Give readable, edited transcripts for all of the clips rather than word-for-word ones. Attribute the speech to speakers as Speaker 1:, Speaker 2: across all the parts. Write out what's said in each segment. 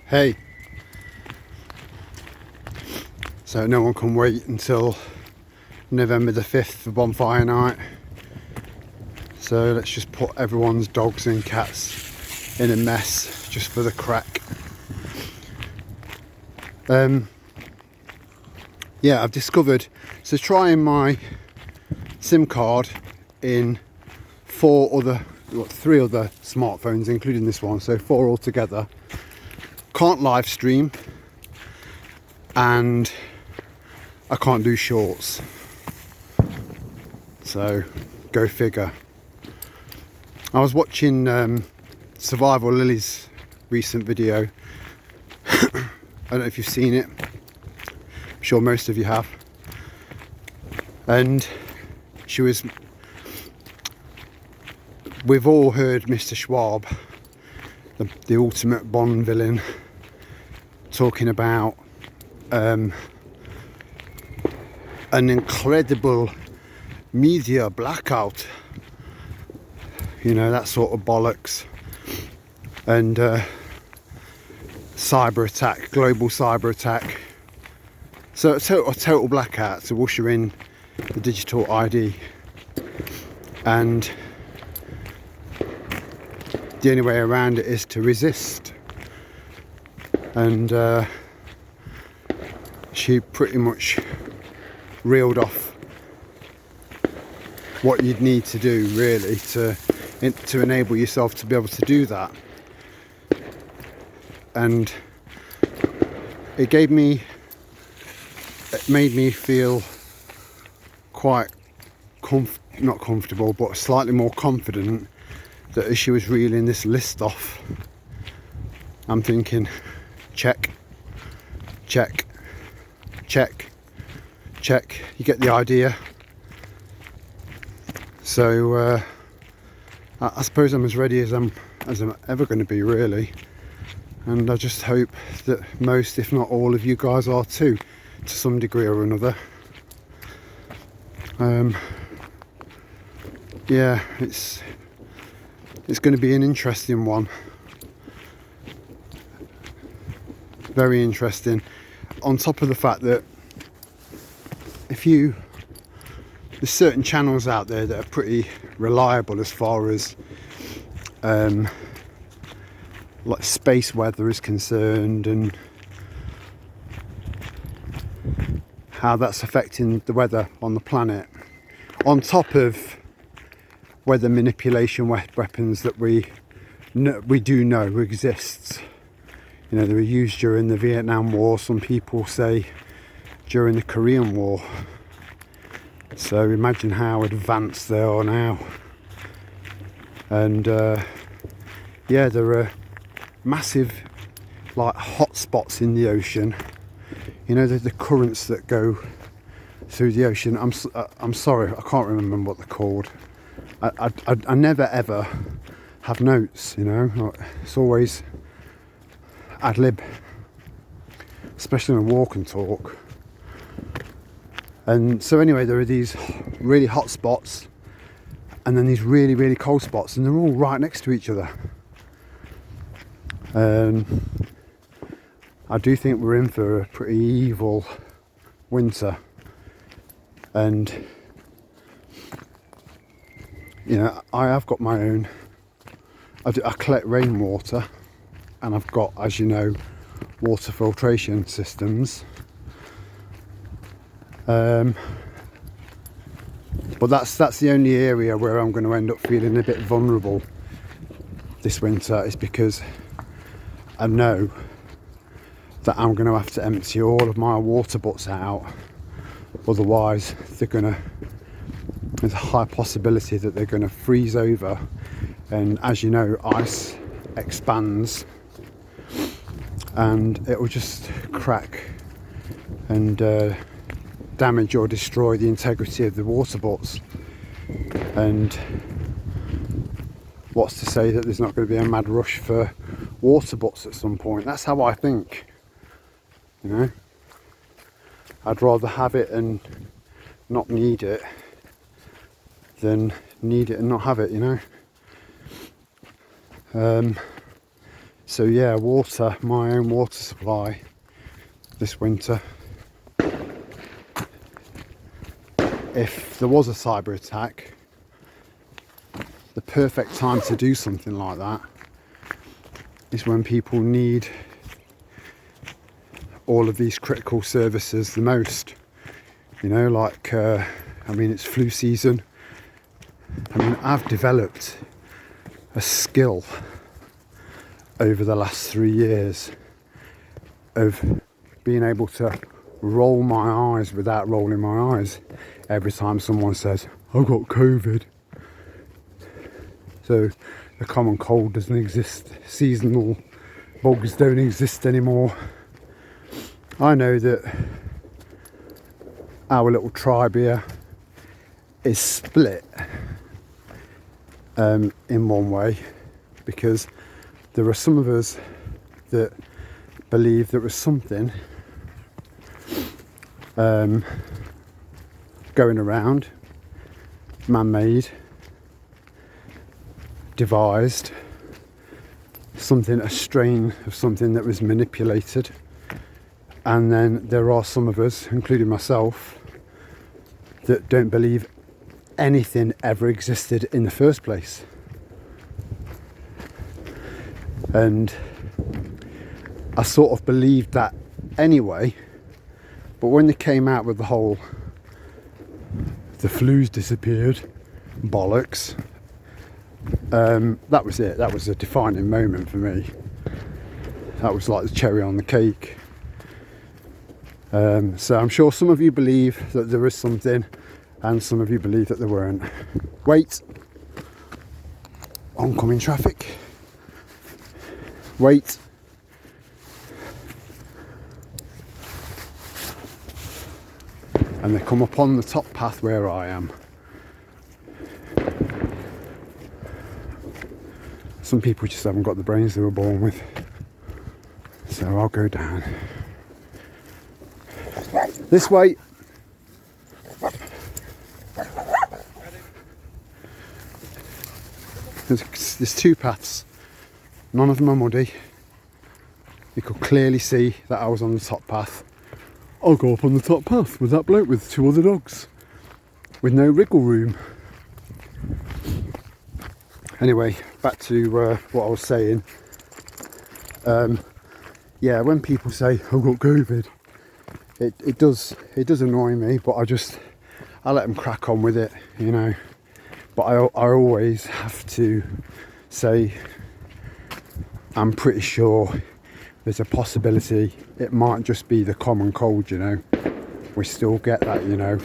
Speaker 1: Hey, so no one can wait until November the 5th for bonfire night. So let's just put everyone's dogs and cats in a mess just for the crack. Yeah, I've discovered, so trying my SIM card in three other smartphones, including this one, so 4 altogether. Can't live stream and I can't do shorts, so go figure. I was watching Survival Lily's recent video. I don't know if you've seen it, I'm sure most of you have, and we've all heard Mr. Schwab, the ultimate Bond villain, talking about an incredible media blackout, you know, that sort of bollocks, and cyber attack, global cyber attack. So a total blackout to usher in the digital ID, and the only way around it is to resist. And she pretty much reeled off what you'd need to do really to enable yourself to be able to do that. And it made me feel quite not comfortable, but slightly more confident that as she was reeling this list off, I'm thinking, check, check, check, check. You get the idea. So I suppose I'm as ready as I'm ever going to be, really. And I just hope that most, if not all of you guys are too, to some degree or another. Yeah, it's going to be an interesting one. Very interesting. On top of the fact that there's certain channels out there that are pretty reliable as far as like space weather is concerned, and how that's affecting the weather on the planet, on top of weather manipulation weapons that we do know exists. You know, they were used during the Vietnam War, some people say during the Korean War. So imagine how advanced they are now. And yeah, there are massive like hot spots in the ocean. You know, the currents that go through the ocean. I'm sorry, I can't remember what they're called. I never ever have notes, you know. It's always ad lib, especially in a walk and talk. And so anyway, there are these really hot spots and then these really, really cold spots, and they're all right next to each other. I do think we're in for a pretty evil winter, and you know, I have got my own. I collect rainwater, and I've got, as you know, water filtration systems. But that's the only area where I'm going to end up feeling a bit vulnerable this winter, is because I know that I'm going to have to empty all of my water butts out. Otherwise, there's a high possibility that they're going to freeze over. And as you know, ice expands and it will just crack and damage or destroy the integrity of the water butts. And what's to say that there's not going to be a mad rush for water butts at some point? That's how I think, you know. I'd rather have it and not need it than need it and not have it, you know. So yeah, water, my own water supply this winter. If there was a cyber attack, the perfect time to do something like that is when people need all of these critical services the most. You know, like, I mean, it's flu season. I mean, I've developed a skill over the last 3 years of being able to roll my eyes without rolling my eyes every time someone says, I've got COVID. So the common cold doesn't exist, seasonal bugs don't exist anymore. I know that our little tribe here is split in one way, because there are some of us that believe there was something going around, man-made, devised, something, a strain of something that was manipulated. And then there are some of us, including myself, that don't believe anything ever existed in the first place. And I sort of believed that anyway, but when they came out with the whole the flu's disappeared bollocks, that was it. That was a defining moment for me. That was like the cherry on the cake. So I'm sure some of you believe that there is something, and some of you believe that there weren't. Wait. Oncoming traffic. Wait. And they come up on the top path where I am. Some people just haven't got the brains they were born with. So I'll go down. This way. There's two paths. None of them are muddy. You could clearly see that I was on the top path. I'll go up on the top path with that bloke with 2 other dogs, with no wriggle room. Anyway, back to what I was saying. Yeah, when people say I've got COVID, it does annoy me, but I let them crack on with it, you know. But I always have to say I'm pretty sure there's a possibility it might just be the common cold, you know. We still get that, you know.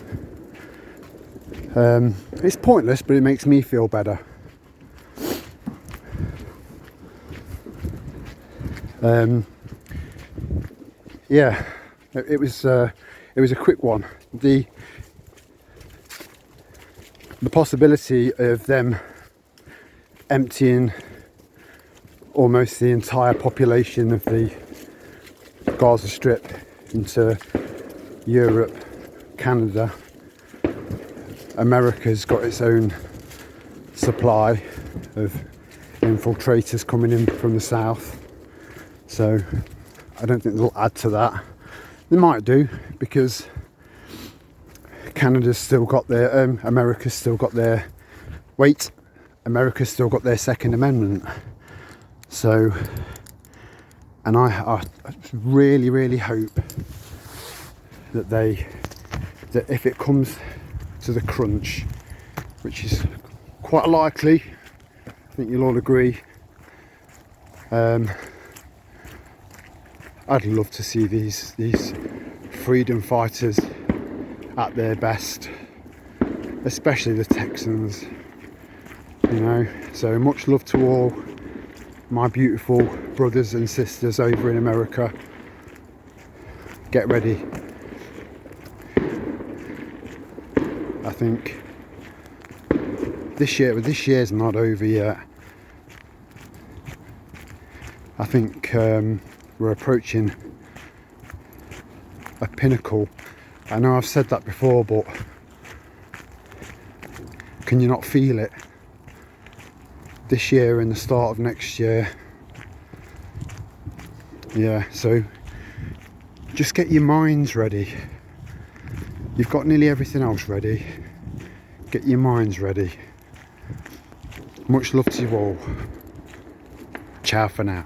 Speaker 1: It's pointless, but it makes me feel better. Yeah, it was a quick one. The possibility of them emptying almost the entire population of the Gaza Strip into Europe, Canada. America's got its own supply of infiltrators coming in from the south, so I don't think they'll add to that. They might do, because Canada's still got their America's still got their America's still got their Second Amendment. So, and I really hope that if it comes to the crunch, which is quite likely, I think you'll all agree, I'd love to see these freedom fighters at their best, especially the Texans, you know. So much love to all my beautiful brothers and sisters over in America. Get ready. I think this year's not over yet. I think we're approaching a pinnacle. I know I've said that before, but can you not feel it? This year and the start of next year, Yeah, so just get your minds ready. You've got nearly everything else ready. Get your minds ready. Much love to you all. Ciao for now.